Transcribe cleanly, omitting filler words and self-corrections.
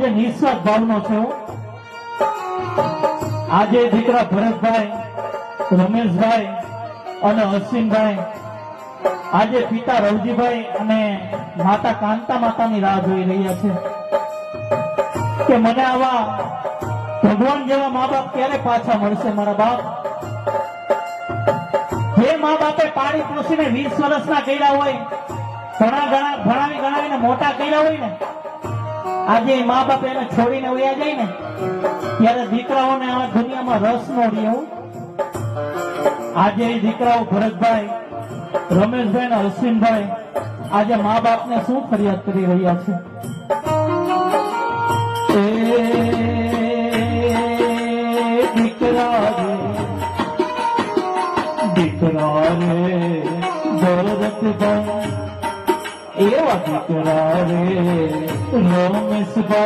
જે નિસ્વાર્થ ભાવનો છે આજે દીકરા ભરતભાઈ, રમેશભાઈ અને અશ્વિનભાઈ આજે પિતા રવજીભાઈ અને માતા કાંતા માતાની રાહ જોઈ રહ્યા છે કે મને આવા ભગવાન જેવા મા બાપ ક્યારે પાછા મળશે મારા બાપ. જે મા બાપે પાણી પોષીને 20 વર્ષના કર્યા હોય, ભણાવીને મોટા કર્યા હોય ને, આજે મા બાપ એને છોડીને વયા જાય ને ત્યારે દીકરાઓને આ દુનિયામાં રસ ન રહ્યો. આજે દીકરાઓ ભરતભાઈ, રમેશભાઈ અને અશ્વિનભાઈ આજે મા બાપને શું ફરિયાદ કરી રહ્યા છે? દીકરા રે ભરતભાઈ, એવા દીકરા રે રમેશભાઈ.